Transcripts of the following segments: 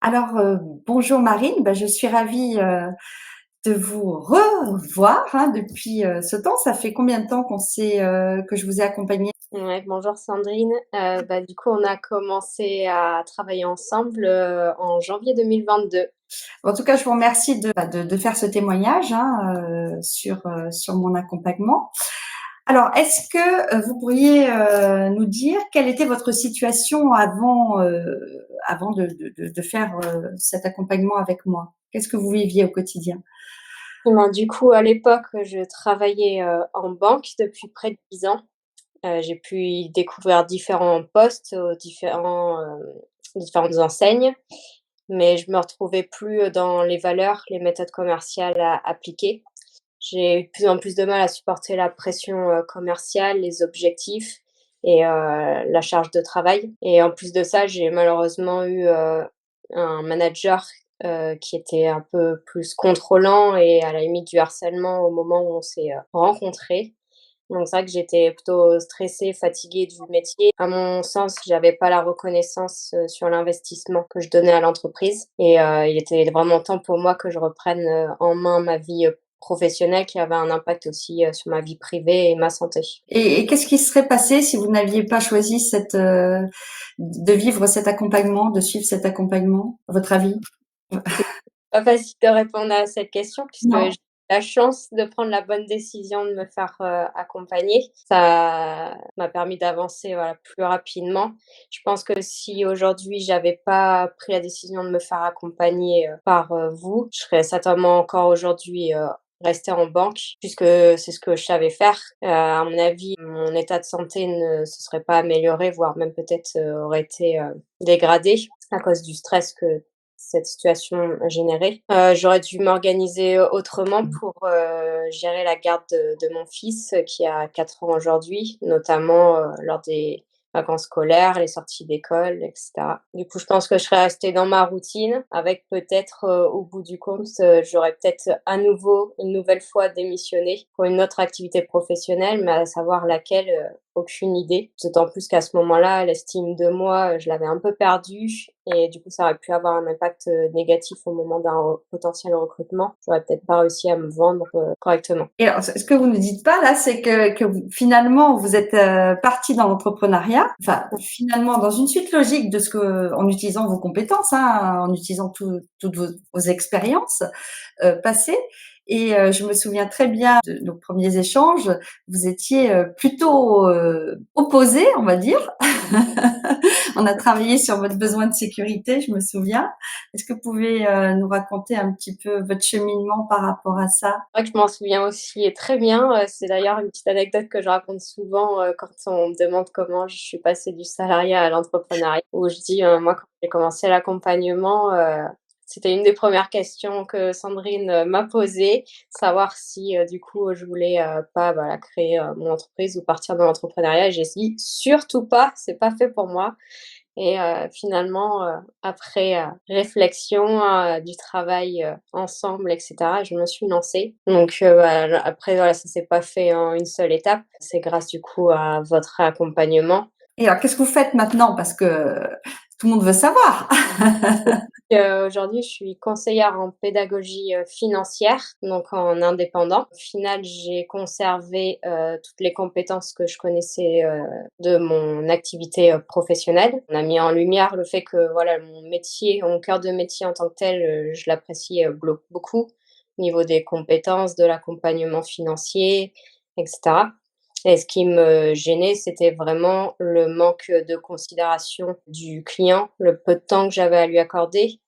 Alors, bonjour Marine, je suis ravie, de vous revoir, hein, depuis, ce temps. Ça fait combien de temps que je vous ai accompagnée? Ouais, bonjour Sandrine. Du coup, on a commencé à travailler ensemble en janvier 2022. En tout cas, je vous remercie de faire ce témoignage, hein, sur mon accompagnement. Alors, est-ce que, vous pourriez, nous dire quelle était votre situation avant de faire, cet accompagnement avec moi? Qu'est-ce que vous viviez au quotidien? Du coup, à l'époque, je travaillais en banque depuis près de 10 ans. J'ai pu y découvrir différents postes aux différentes enseignes, mais je me retrouvais plus dans les valeurs, les méthodes commerciales à appliquer. J'ai eu de plus en plus de mal à supporter la pression commerciale, les objectifs et la charge de travail. Et en plus de ça, j'ai malheureusement eu un manager qui était un peu plus contrôlant et à la limite du harcèlement au moment où on s'est rencontrés. Donc c'est vrai que j'étais plutôt stressée, fatiguée du métier. À mon sens, j'avais pas la reconnaissance sur l'investissement que je donnais à l'entreprise et il était vraiment temps pour moi que je reprenne en main ma vie professionnelle, qui avait un impact aussi sur ma vie privée et ma santé. Et qu'est-ce qui serait passé si vous n'aviez pas choisi de vivre cet accompagnement, de suivre cet accompagnement, à votre avis? Pas facile de répondre à cette question puisque j'ai Non. la chance de prendre la bonne décision de me faire accompagner. Ça m'a permis d'avancer, voilà, plus rapidement. Je pense que si aujourd'hui j'avais pas pris la décision de me faire accompagner par vous, je serais certainement encore aujourd'hui restée en banque puisque c'est ce que je savais faire. À mon avis, mon état de santé ne se serait pas amélioré, voire même peut-être aurait été dégradé à cause du stress que cette situation générée. J'aurais dû m'organiser autrement pour gérer la garde de mon fils qui a 4 ans aujourd'hui, notamment lors des vacances scolaires, les sorties d'école, etc. Du coup, je pense que je serais restée dans ma routine avec peut-être au bout du compte, j'aurais peut-être à nouveau, une nouvelle fois démissionné pour une autre activité professionnelle, mais à savoir laquelle, aucune idée. D'autant plus qu'à ce moment-là, l'estime de moi, je l'avais un peu perdue et du coup, ça aurait pu avoir un impact négatif au moment d'un potentiel recrutement. J'aurais peut-être pas réussi à me vendre correctement. Et alors, ce que vous ne dites pas là, c'est que finalement vous êtes parti dans l'entrepreneuriat, enfin finalement dans une suite logique en utilisant vos compétences, hein, en utilisant toutes vos expériences passées. Et je me souviens très bien de nos premiers échanges. Vous étiez plutôt opposés, on va dire. On a travaillé sur votre besoin de sécurité, je me souviens. Est-ce que vous pouvez nous raconter un petit peu votre cheminement par rapport à ça? C'est vrai que je m'en souviens aussi très bien. C'est d'ailleurs une petite anecdote que je raconte souvent quand on me demande comment je suis passée du salariat à l'entrepreneuriat, où je dis, moi, quand j'ai commencé l'accompagnement, c'était une des premières questions que Sandrine m'a posées, savoir si du coup je voulais pas voilà, créer mon entreprise ou partir dans l'entrepreneuriat. Et j'ai dit surtout pas, c'est pas fait pour moi. Et finalement, après réflexion, du travail ensemble et cetera, je me suis lancée. Donc après voilà, ça s'est pas fait en une seule étape. C'est grâce du coup à votre accompagnement. Et alors, qu'est-ce que vous faites maintenant? Parce que tout le monde veut savoir. Aujourd'hui, je suis conseillère en pédagogie financière, donc en indépendant. Au final, j'ai conservé toutes les compétences que je connaissais de mon activité professionnelle. On a mis en lumière le fait que voilà, mon métier, mon cœur de métier en tant que tel, je l'apprécie beaucoup au niveau des compétences, de l'accompagnement financier, etc. Et ce qui me gênait, c'était vraiment le manque de considération du client, le peu de temps que j'avais à lui accorder.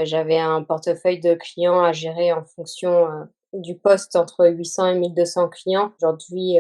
J'avais un portefeuille de clients à gérer en fonction du poste, entre 800 et 1 200 clients. Aujourd'hui,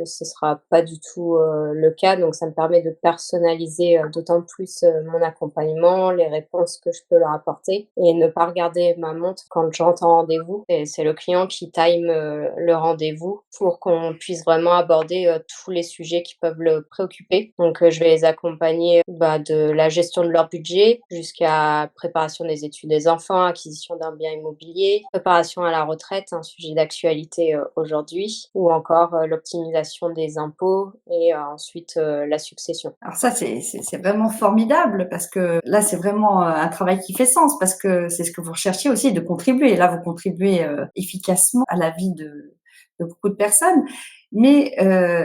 ce sera pas du tout le cas, donc ça me permet de personnaliser d'autant plus mon accompagnement, les réponses que je peux leur apporter et ne pas regarder ma montre quand j'entre en rendez-vous. Et c'est le client qui time le rendez-vous pour qu'on puisse vraiment aborder tous les sujets qui peuvent le préoccuper. Donc je vais les accompagner de la gestion de leur budget jusqu'à préparation des études des enfants, acquisition d'un bien immobilier, préparation à la retraite, retraite, un sujet d'actualité, aujourd'hui, ou encore, l'optimisation des impôts et ensuite, la succession. Alors ça, c'est vraiment formidable parce que là, c'est vraiment un travail qui fait sens parce que c'est ce que vous recherchez aussi de contribuer. Là, vous contribuez efficacement à la vie de beaucoup de personnes, mais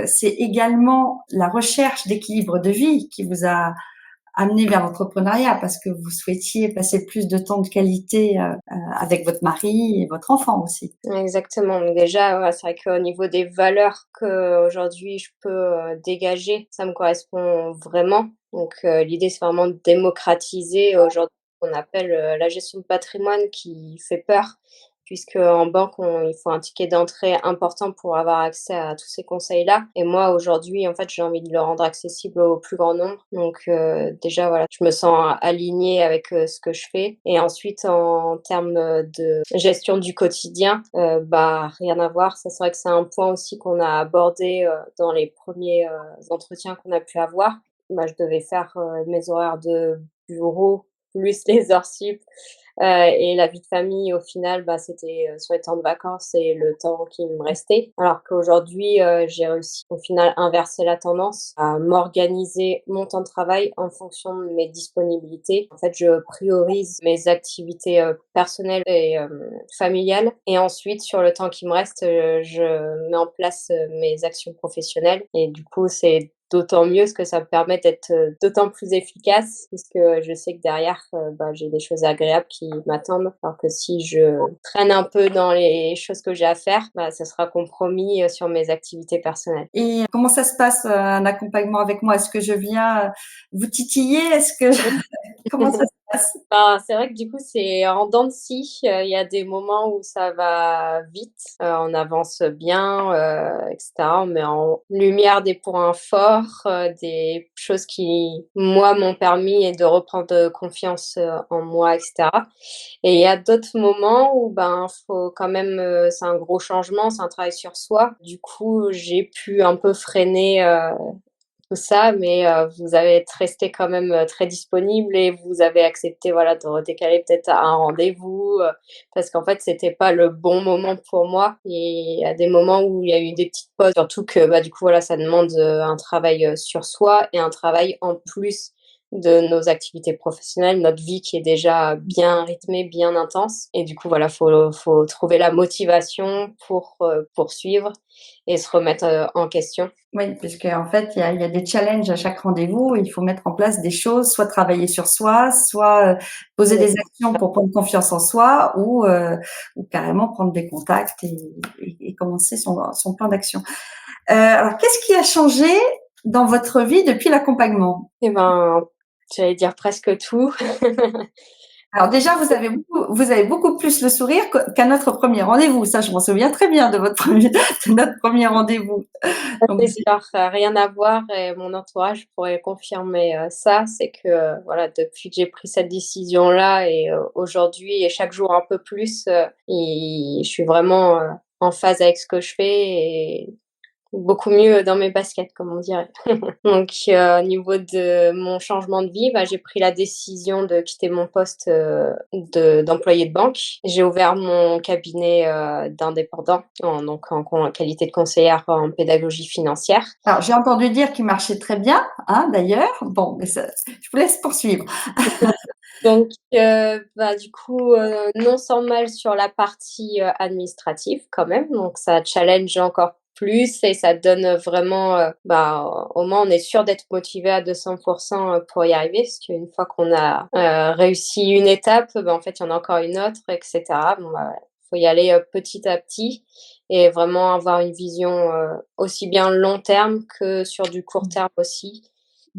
c'est également la recherche d'équilibre de vie qui vous a amené vers l'entrepreneuriat parce que vous souhaitiez passer plus de temps de qualité avec votre mari et votre enfant aussi. Exactement, donc déjà, ouais, c'est vrai qu'au niveau des valeurs qu'aujourd'hui je peux, dégager, ça me correspond vraiment. Donc l'idée, c'est vraiment de démocratiser aujourd'hui ce qu'on appelle, la gestion de patrimoine qui fait peur, puisqu'en banque, il faut un ticket d'entrée important pour avoir accès à tous ces conseils-là. Et moi, aujourd'hui, en fait, j'ai envie de le rendre accessible au plus grand nombre. Donc, déjà, voilà, je me sens alignée avec ce que je fais. Et ensuite, en termes de gestion du quotidien, bah, rien à voir. Ça, c'est vrai que c'est un point aussi qu'on a abordé dans les premiers entretiens qu'on a pu avoir. Bah, je devais faire mes horaires de bureau plus les heures sup. Et la vie de famille, au final, bah, c'était, sur les temps de vacances et le temps qui me restait. Alors qu'aujourd'hui, j'ai réussi, au final, inverser la tendance, à m'organiser mon temps de travail en fonction de mes disponibilités. En fait, je priorise mes activités, personnelles et familiales et ensuite, sur le temps qui me reste, je mets en place, mes actions professionnelles et du coup, c'est d'autant mieux parce que ça me permet d'être, d'autant plus efficace puisque je sais que derrière, bah, j'ai des choses agréables qui m'attendent. Alors que si je traîne un peu dans les choses que j'ai à faire, bah, ça sera compromis, sur mes activités personnelles. Et comment ça se passe un accompagnement avec moi? Est-ce que je viens vous titiller? Est-ce que comment ça se passe? Bah, c'est vrai que du coup, c'est en dents de scie. Il y a des moments où ça va vite, on avance bien, et cetera. On met en lumière des points forts, des choses qui, moi, m'ont permis de reprendre, confiance, en moi et cetera. Et il y a d'autres moments où, ben, faut quand même, c'est un gros changement, c'est un travail sur soi. Du coup, j'ai pu un peu freiner, tout ça, mais vous avez être resté quand même, très disponible et vous avez accepté, voilà, de redécaler peut-être à un rendez-vous, parce qu'en fait, c'était pas le bon moment pour moi et il y a des moments où il y a eu des petites pauses, surtout que, bah, du coup, voilà, ça demande, un travail, sur soi et un travail en plus de nos activités professionnelles, notre vie qui est déjà bien rythmée, bien intense et du coup, voilà, faut trouver la motivation pour, poursuivre et se remettre, en question. Oui, puisque en fait, il y a des challenges à chaque rendez-vous. Il faut mettre en place des choses, soit travailler sur soi, soit poser des actions pour prendre confiance en soi, ou carrément prendre des contacts et commencer son plan d'action. Alors, qu'est-ce qui a changé dans votre vie depuis l'accompagnement? Eh ben, j'allais dire presque tout. Alors déjà, vous avez beaucoup plus le sourire qu'à notre premier rendez-vous. Ça, je m'en souviens très bien de de notre premier rendez-vous. Donc, C'est sûr, rien à voir et mon entourage pourrait confirmer, ça. C'est que, voilà, depuis que j'ai pris cette décision-là et aujourd'hui et chaque jour un peu plus, je suis vraiment, en phase avec ce que je fais et beaucoup mieux dans mes baskets, comme on dirait. Donc, au niveau de mon changement de vie, bah, j'ai pris la décision de quitter mon poste, d'employé de banque. J'ai ouvert mon cabinet, d'indépendant en qualité de conseillère en pédagogie financière. alors, j'ai entendu dire qu'il marchait très bien, hein, d'ailleurs. Bon, mais je vous laisse poursuivre. Donc, bah, du coup, non sans mal sur la partie, administrative quand même, donc ça challenge encore plus et ça donne, vraiment, bah, au moins on est sûr d'être motivé à 200 pour y arriver. Parce qu'une fois qu'on a, réussi une étape, bah, en fait, il y en a encore une autre et cetera. Bon, bah, voilà, faut y aller, petit à petit et vraiment avoir une vision, aussi bien long terme que sur du court terme aussi.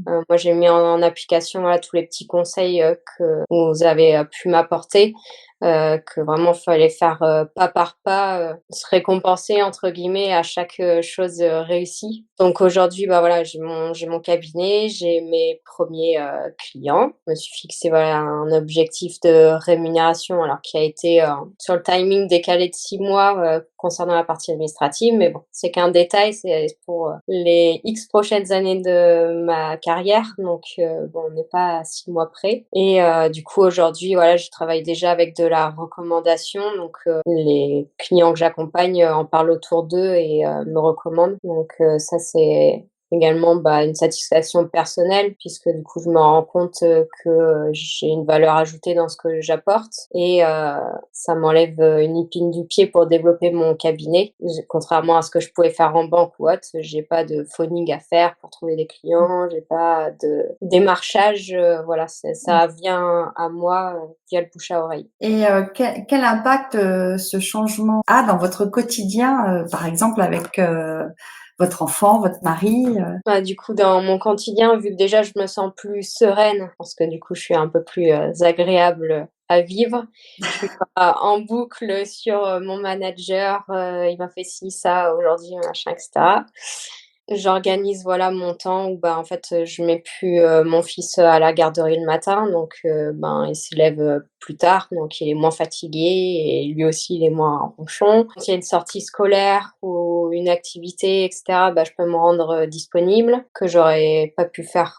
Moi, j'ai mis en application, voilà, tous les petits conseils, que vous avez, pu m'apporter, que vraiment fallait faire, pas par pas, se «récompenser» entre guillemets à chaque, chose, réussie. Donc aujourd'hui, bah, voilà, j'ai mon cabinet, j'ai mes premiers clients. Je me suis fixé, voilà, un objectif de rémunération alors qui a été, sur le timing décalé de 6 mois, concernant la partie administrative, mais bon, c'est qu'un détail, c'est pour les X prochaines années de ma carrière, donc bon, on n'est pas à 6 mois près. Et du coup, aujourd'hui, voilà, je travaille déjà avec de la recommandation, donc les clients que j'accompagne en parlent autour d'eux et me recommandent. Donc ça, c'est également, une satisfaction personnelle puisque du coup, je me rends compte, que j'ai une valeur ajoutée dans ce que j'apporte et ça m'enlève, une épine du pied pour développer mon cabinet. Contrairement à ce que je pouvais faire en banque ou autre, j'ai pas de phoning à faire pour trouver des clients, j'ai pas de démarchage, voilà, ça vient à moi, via le bouche à oreille. Et quel impact ce changement a dans votre quotidien, par exemple avec votre enfant, votre mari? Du coup, dans mon quotidien, vu que déjà je me sens plus sereine, parce que du coup je suis un peu plus, agréable à vivre. Je suis pas en boucle sur, mon manager, il m'a fait ci, ça aujourd'hui, machin et cetera. J'organise, voilà, mon temps où, en fait, je mets plus, mon fils, à la garderie le matin, donc il se lève, plus tard, donc il est moins fatigué et lui aussi il est moins ronchon. Quand il y a une sortie scolaire ou une activité et cetera, je peux me rendre, disponible, que j'aurais pas pu faire,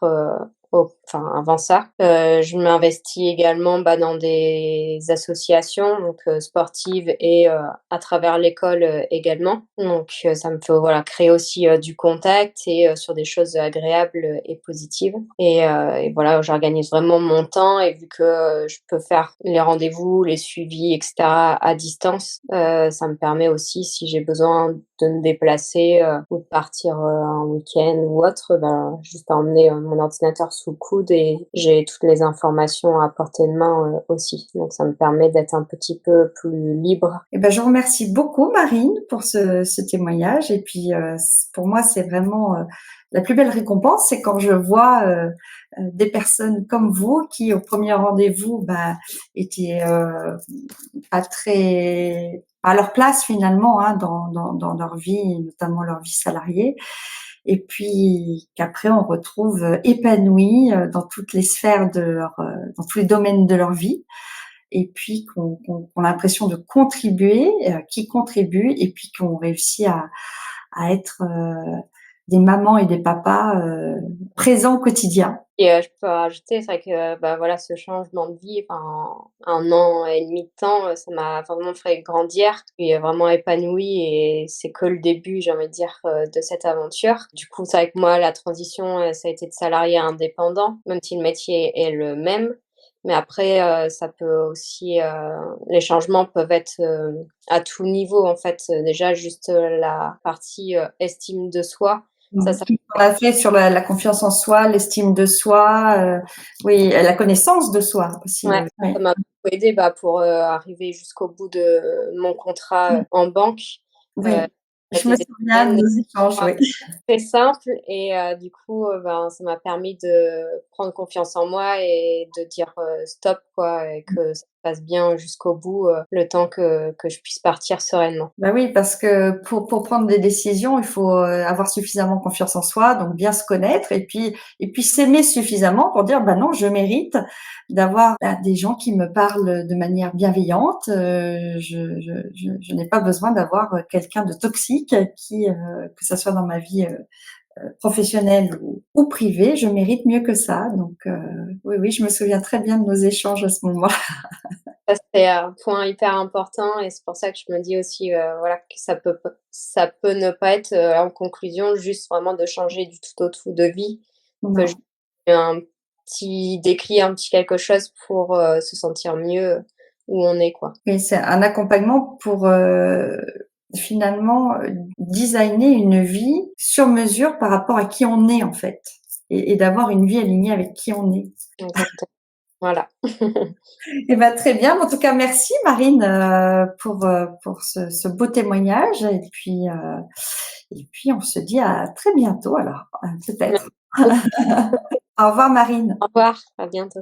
avant ça. Je m'investis également, dans des associations, donc sportives et à travers l'école, également. Donc ça me fait, voilà, créer aussi, du contact et sur des choses agréables et positives et voilà, j'organise vraiment mon temps et vu que, je peux faire les rendez-vous, les suivis et cetera à distance, ça me permet aussi, si j'ai besoin de me déplacer, ou de partir, un week-end ou autre, juste à emmener, mon ordinateur sous le coude et j'ai toutes les informations à portée de main, aussi. Donc ça me permet d'être un petit peu plus libre. Eh ben, je vous remercie beaucoup, Marine, pour ce témoignage. Et puis, pour moi, c'est vraiment la plus belle récompense, c'est quand je vois des personnes comme vous qui, au premier rendez-vous, étaient pas très à leur place finalement dans leur vie, notamment leur vie salariée. Et puis qu'après on retrouve épanouis dans toutes les sphères dans tous les domaines de leur vie et puis qu'on a l'impression de contribuer, qui contribuent et puis qu'on réussit à être des mamans et des papas présents au quotidien. Et je peux rajouter, c'est vrai que, voilà, ce changement de vie, enfin, 1 an et demi de temps, ça m'a vraiment fait grandir et vraiment épanouie et c'est que le début, j'ai envie de dire, de cette aventure. Du coup, c'est vrai que moi, la transition, ça a été de salarié à indépendant, même si le métier est le même. Mais après, ça peut aussi, les changements peuvent être, à tout niveau, en fait. Déjà juste, la partie, estime de soi, ça Tout ce qu'on a fait sur la confiance en soi, l'estime de soi, oui, la connaissance de soi aussi. ouais, Oui. ça m'a beaucoup aidée, pour, arriver jusqu'au bout de mon contrat, en banque. Oui, Ça a je été me des souviens de semaines nos échanges, oui. très simple et du coup, ça m'a permis de prendre confiance en moi et de dire, stop quoi et que ça se passe bien jusqu'au bout, le temps que je puisse partir sereinement. Oui, parce que pour prendre des décisions, il faut avoir suffisamment confiance en soi, donc bien se connaître et puis s'aimer suffisamment pour dire bah non, je mérite d'avoir des gens qui me parlent de manière bienveillante. Je n'ai pas besoin d'avoir quelqu'un de toxique qui, que ça soit dans ma vie professionnelle ou privée, je mérite mieux que ça. Donc oui, oui, je me souviens très bien de nos échanges à ce moment-là. Ça, c'est un point hyper important et c'est pour ça que je me dis aussi, voilà, que ça peut ne pas être, en conclusion, juste vraiment de changer du tout au tout de vie. On peut Non. juste un petit déclic, un petit quelque chose pour, se sentir mieux où on est, quoi. Et c'est un accompagnement pour finalement designer une vie sur mesure par rapport à qui on est en fait, et d'avoir une vie alignée avec qui on est. Exactement, voilà. Et ben très bien. En tout cas, merci Marine pour ce beau témoignage. Et puis on se dit à très bientôt alors, Merci peut-être. beaucoup. Au revoir Marine. Au revoir, à bientôt.